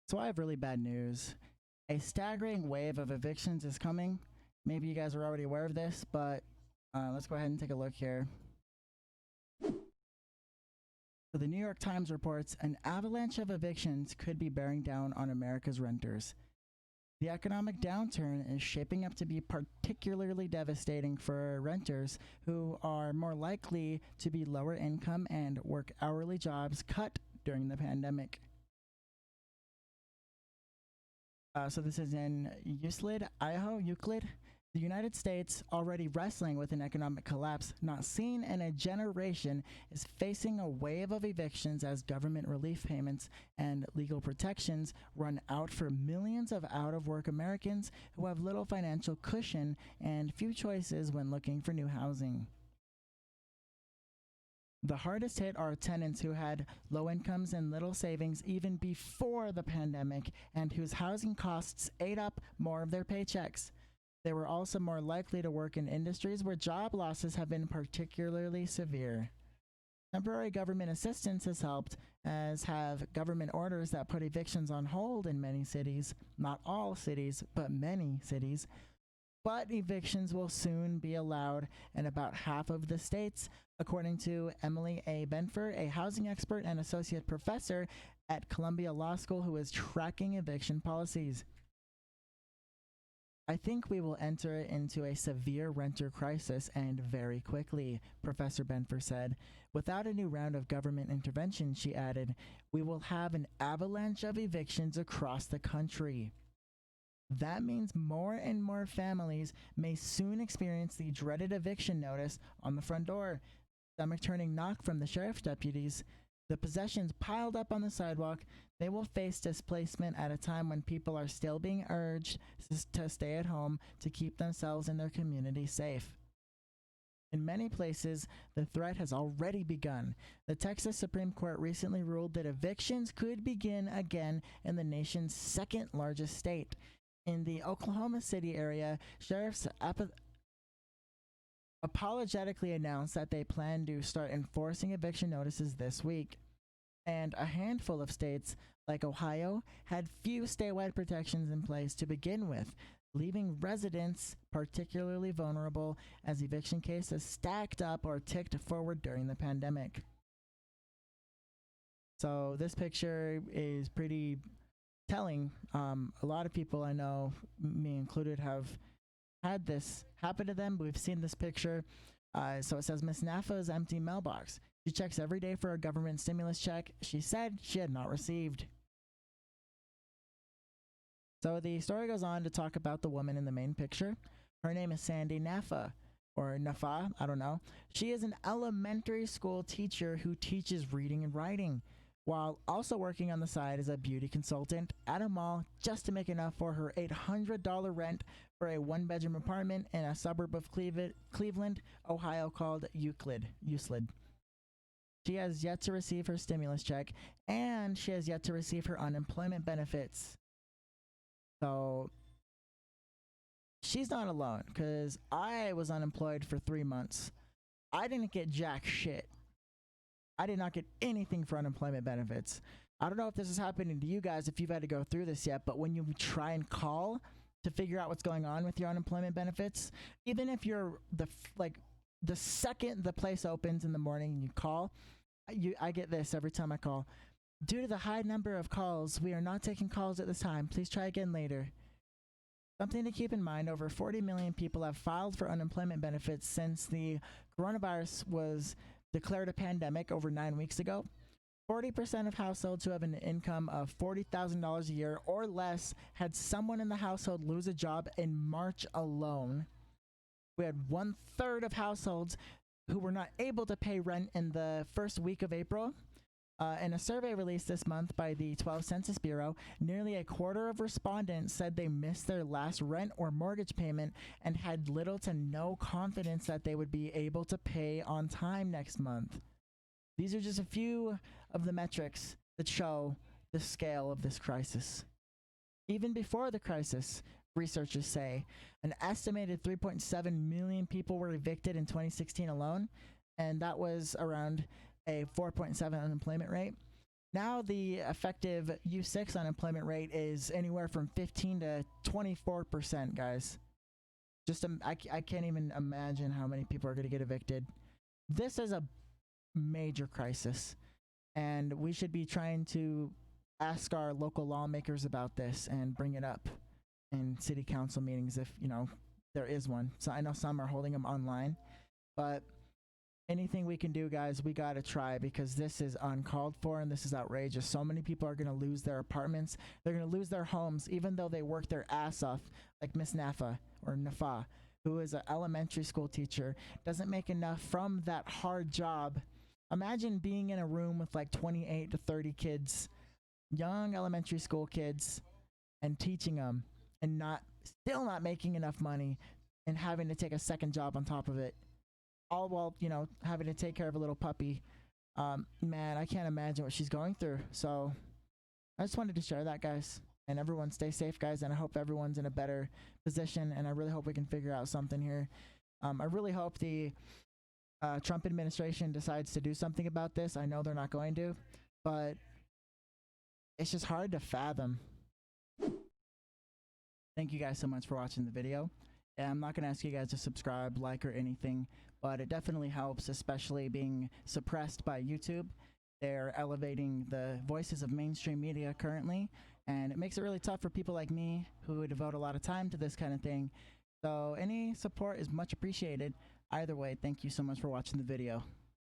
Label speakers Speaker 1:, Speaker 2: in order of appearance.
Speaker 1: So I have really bad news. A staggering wave of evictions is coming. Maybe you guys are already aware of this, but let's go ahead and take a look here. So the New York Times reports an avalanche of evictions could be bearing down on America's renters. The economic downturn is shaping up to be particularly devastating for renters who are more likely to be lower income and work hourly jobs cut during the pandemic. So this is in Euclid, the United States, already wrestling with an economic collapse not seen in a generation, is facing a wave of evictions as government relief payments and legal protections run out for millions of out-of-work Americans who have little financial cushion and few choices when looking for new housing. The hardest hit are tenants who had low incomes and little savings even before the pandemic and whose housing costs ate up more of their paychecks. They were also more likely to work in industries where job losses have been particularly severe. Temporary government assistance has helped, as have government orders that put evictions on hold in many cities. Not all cities, but many cities. But evictions will soon be allowed in about half of the states, according to Emily A. Benfer, a housing expert and associate professor at Columbia Law School who is tracking eviction policies. I think we will enter into a severe renter crisis, and very quickly, Professor Benfer said. Without a new round of government intervention, she added, we will have an avalanche of evictions across the country. That means more and more families may soon experience the dreaded eviction notice on the front door, stomach-turning knock from the sheriff's deputies, the possessions piled up on the sidewalk. They will face displacement at a time when people are still being urged to stay at home to keep themselves and their community safe. In many places, the threat has already begun. The Texas Supreme Court recently ruled that evictions could begin again in the nation's second largest state. In the Oklahoma City area, sheriffs apologetically announced that they plan to start enforcing eviction notices this week. And a handful of states, like Ohio, had few statewide protections in place to begin with, leaving residents particularly vulnerable as eviction cases stacked up or ticked forward during the pandemic. So this picture is pretty telling. A lot of people I know, me included, have had this happen to them. We've seen this picture. So it says Miss Naffah's empty mailbox. She checks every day for a government stimulus check she said she had not received. So the story goes on to talk about the woman in the main picture. Her name is Sandy Naffah, or Naffah, I don't know. She is an elementary school teacher who teaches reading and writing, while also working on the side as a beauty consultant at a mall just to make enough for her $800 rent for a one-bedroom apartment in a suburb of Cleveland, Ohio called Euclid. She has yet to receive her stimulus check, and she has yet to receive her unemployment benefits. So she's not alone, because I was unemployed for 3 months. I didn't get jack shit. I did not get anything for unemployment benefits. I don't know if this is happening to you guys, if you've had to go through this yet, but when you try and call to figure out what's going on with your unemployment benefits, even if you're the second the place opens in the morning and you call, I get this every time I call. Due to the high number of calls, we are not taking calls at this time. Please try again later. Something to keep in mind, over 40 million people have filed for unemployment benefits since the coronavirus was declared a pandemic over 9 weeks ago. 40% of households who have an income of $40,000 a year or less had someone in the household lose a job in March alone. We had 1/3 of households who were not able to pay rent in the first week of April. In a survey released this month by the 12 Census Bureau, nearly a quarter of respondents said they missed their last rent or mortgage payment and had little to no confidence that they would be able to pay on time next month. These are just a few of the metrics that show the scale of this crisis. Even before the crisis, researchers say an estimated 3.7 million people were evicted in 2016 alone, and that was around a 4.7 unemployment rate. Now the effective U6 unemployment rate is anywhere from 15 to 24%, guys. I can't even imagine how many people are going to get evicted. This is a major crisis, and we should be trying to ask our local lawmakers about this and bring it up in city council meetings if, there is one. So I know some are holding them online, but anything we can do, guys, we got to try, because this is uncalled for and this is outrageous. So many people are going to lose their apartments. They're going to lose their homes, even though they work their ass off, like Miss Naffah or Naffah, who is an elementary school teacher, doesn't make enough from that hard job. Imagine being in a room with like 28 to 30 kids, young elementary school kids, and teaching them and still not making enough money and having to take a second job on top of it, all while, having to take care of a little puppy. Man, I can't imagine what she's going through. So I just wanted to share that, guys. And everyone stay safe, guys. And I hope everyone's in a better position. And I really hope we can figure out something here. I really hope the Trump administration decides to do something about this. I know they're not going to, but it's just hard to fathom. Thank you guys so much for watching the video. And I'm not going to ask you guys to subscribe, like, or anything, but it definitely helps, especially being suppressed by YouTube. They're elevating the voices of mainstream media currently, and it makes it really tough for people like me who devote a lot of time to this kind of thing. So any support is much appreciated. Either way, thank you so much for watching the video.